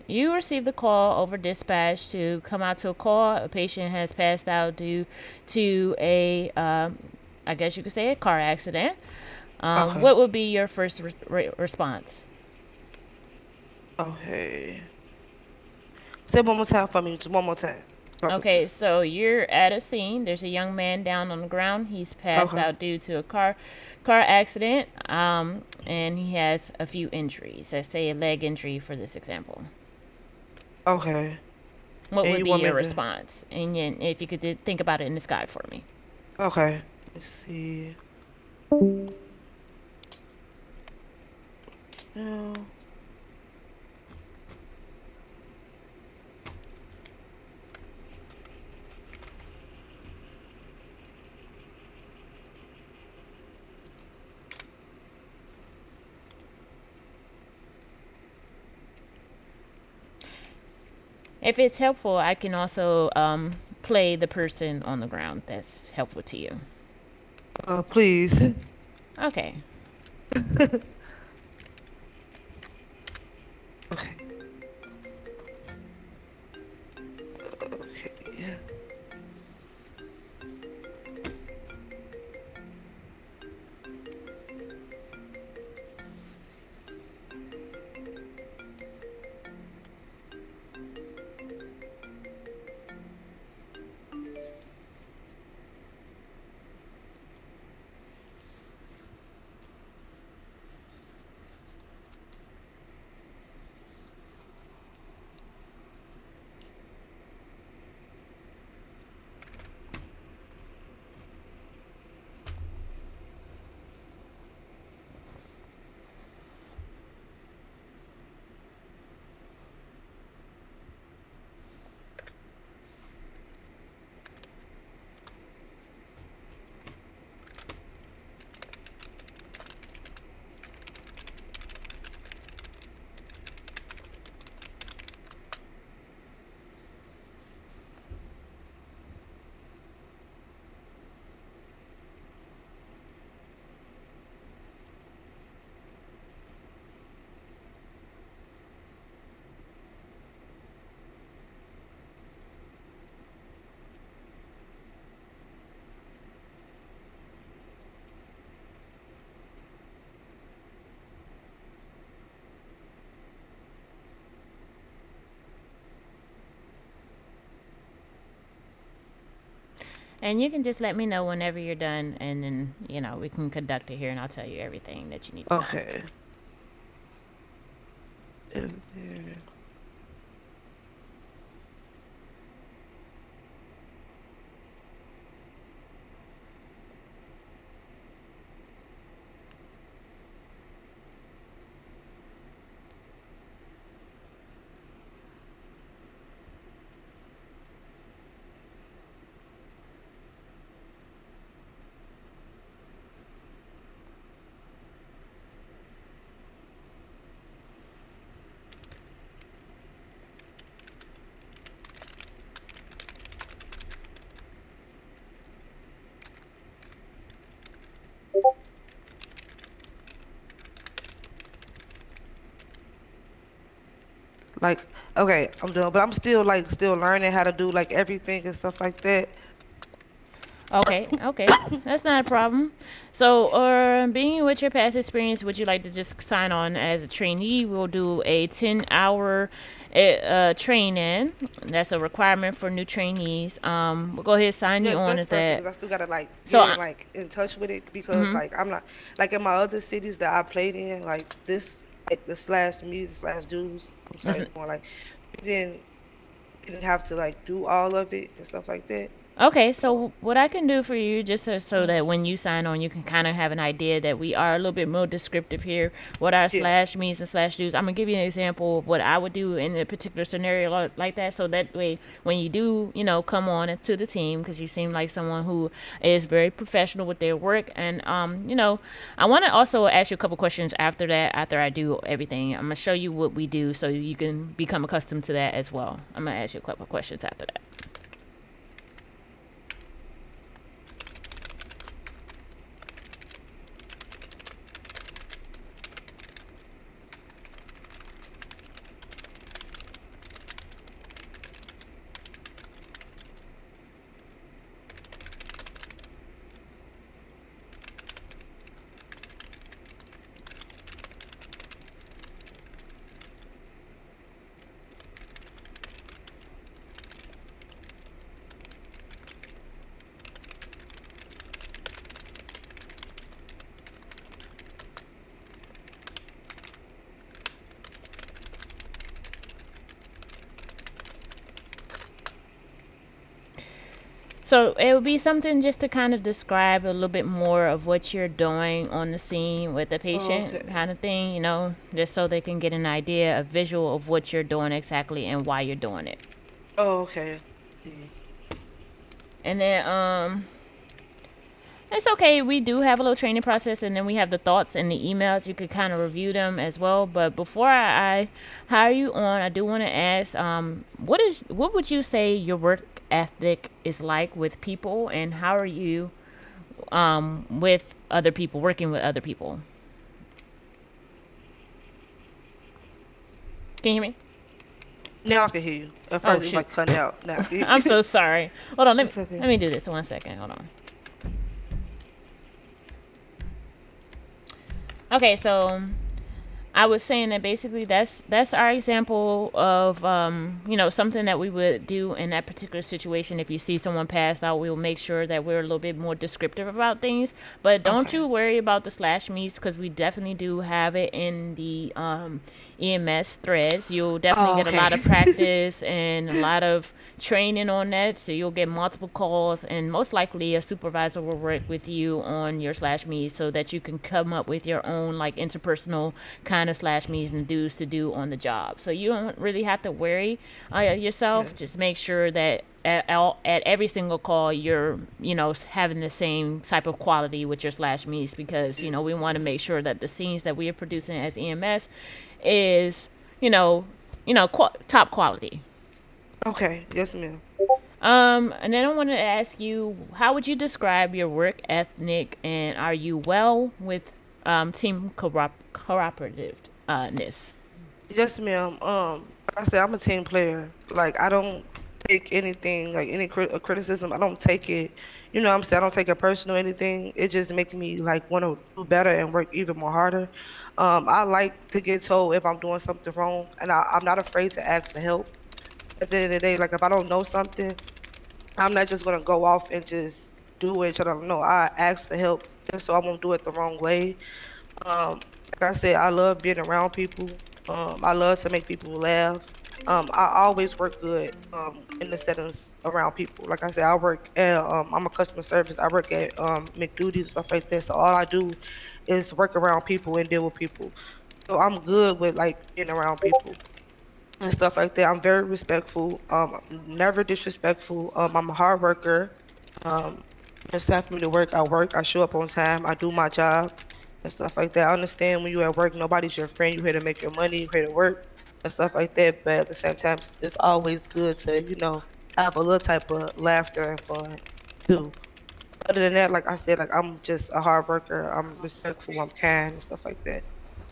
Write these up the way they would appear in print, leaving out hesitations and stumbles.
you received a call over dispatch to come out to a call. A patient has passed out due to a, I guess you could say, a car accident. Okay. What would be your first response? Okay. Say it one more time for me. Just one more time. So I could Okay, just. so you're at a scene. There's a young man down on the ground. He's passed Okay. out due to a car accident, and he has a few injuries. Let's say a leg injury for this example. Okay. What And would you be want your me to? response? And then if you could think about it in the sky for me. Okay. Let's see. No. If it's helpful, I can also play the person on the ground. That's helpful to you. Please. Okay. Okay. Okay. And you can just let me know whenever you're done, and then, we can conduct it here, and I'll tell you everything that you need to know. Okay. And there. Like, okay, I'm doing, but I'm still like still learning how to do like everything and stuff like that. Okay, okay. That's not a problem. So, being with your past experience, would you like to just sign on as a trainee? We'll do a 10-hour training. That's a requirement for new trainees. We'll go ahead and sign you Yes, on that's as perfect that. because I still gotta like So, get in like in touch with it because like I'm not like in my other cities that I played in like this like the slash music slash dudes. I'm sorry, more like we didn't have to like do all of it and stuff like that. okay, So so what I can do for you, just so mhm. that when you sign on, you can kind of have an idea that we are a little bit more descriptive here. What our Yeah, slash means and slash do's. I'm gonna give you an example of what I would do in a particular scenario like that, so that way when you do, come on to the team, because you seem like someone who is very professional with their work, and I want to also ask you a couple questions after that. After I do everything, I'm gonna show you what we do, so you can become accustomed to that as well. I'm gonna ask you a couple questions after that. So it would be something just to kind of describe a little bit more of what you're doing on the scene with the Oh, patient, okay. kind of thing, just so they can get an idea, a visual of what you're doing exactly and why you're doing it. Oh, okay. Yeah. And then it's okay. We do have a little training process, and then we have the thoughts and the emails. You could kind of review them as well. But before I hire you on, I do want to ask, what would you say your work ethic is like with people, and how are you with other people, working with other people? Can you hear me? Now I can hear you. At Oh first it was shoot, like cutting out. Now, I'm so sorry. Hold on, it's let okay. me do this 1 second. Hold on. Okay, so I was saying that basically that's our example of something that we would do in that particular situation. If you see someone pass out, we will make sure that we're a little bit more descriptive about things. But don't Okay. you worry about the slash meets because we definitely do have it in the EMS threads. You'll definitely Oh, get a okay. lot of practice and a lot of training on that. So you'll get multiple calls, and most likely a supervisor will work with you on your slash meets so that you can come up with your own like interpersonal kind of slash meets and do's to do on the job. So you don't really have to worry yourself. Yes. Just make sure that at every single call you're having the same type of quality with your slash meets because we want to make sure that the scenes that we are producing as EMS is you know top quality. Okay. Yes, ma'am. And then I wanted to ask you, how would you describe your work ethic, and are you well with team cooperativeness? Yes, ma'am. Like I said, I'm a team player. Like I don't take anything, like any criticism. I don't take it. You know what I'm saying? I don't take it personal or anything. It just makes me like want to do better and work even more harder. I like to get told if I'm doing something wrong, and I'm not afraid to ask for help. At the end of the day, like if I don't know something, I'm not just gonna go off and just do it. I don't know. I ask for help just so I won't do it the wrong way. Like I said, I love being around people. I love to make people laugh. I always work good in the settings around people. Like I said, I'm a customer service. I work at McDuties and stuff like that. So all I do is work around people and deal with people. So I'm good with like being around people and stuff like that. I'm very respectful. I'm never disrespectful. I'm a hard worker. Um, when it's time for me to work, I work. I show up on time. I do my job and stuff like that. I understand when you're at work, nobody's your friend. You're here to make your money. You're here to work and stuff like that. But at the same time, it's always good to, have a little type of laughter and fun too. Other than that, like I said, like I'm just a hard worker. I'm respectful. I'm kind and stuff like that.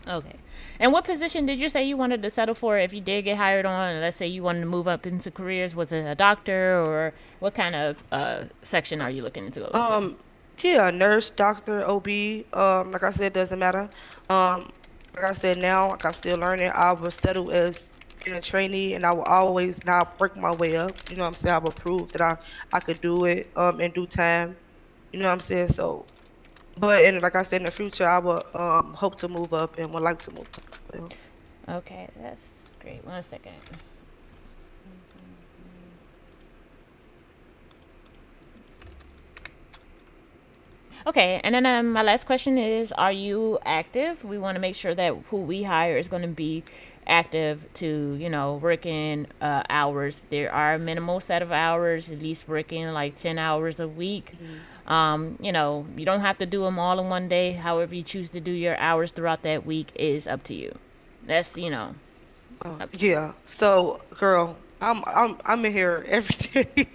Okay. And what position did you say you wanted to settle for if you did get hired on? Let's say you wanted to move up into careers. Was it a doctor, or what kind of section are you looking to go into? Um, yeah, nurse, doctor, OB. Like I said, doesn't matter. Um, like I said, now like I'm still learning. I will settle as being a trainee, and I will always now work my way up. You know what I'm saying? I will prove that I could do it in due time. You know what I'm saying? So, but and like I said, in the future, I will hope to move up and would like to move up. Well, Okay, that's great. 1 second. Okay, and then my last question is: are you active? We want to make sure that who we hire is going to be active to working hours. There are a minimal set of hours, at least working like 10 hours a week. mhm. You don't have to do them all in one day. However, you choose to do your hours throughout that week is up to you. That's up to you. Yeah. So, girl, I'm in here every day.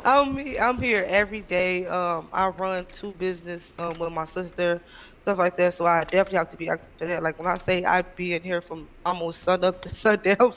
I'm here every day. I run two business with my sister, stuff like that. So I definitely have to be active for that. Like when I say I be in here from almost sun up to sundown,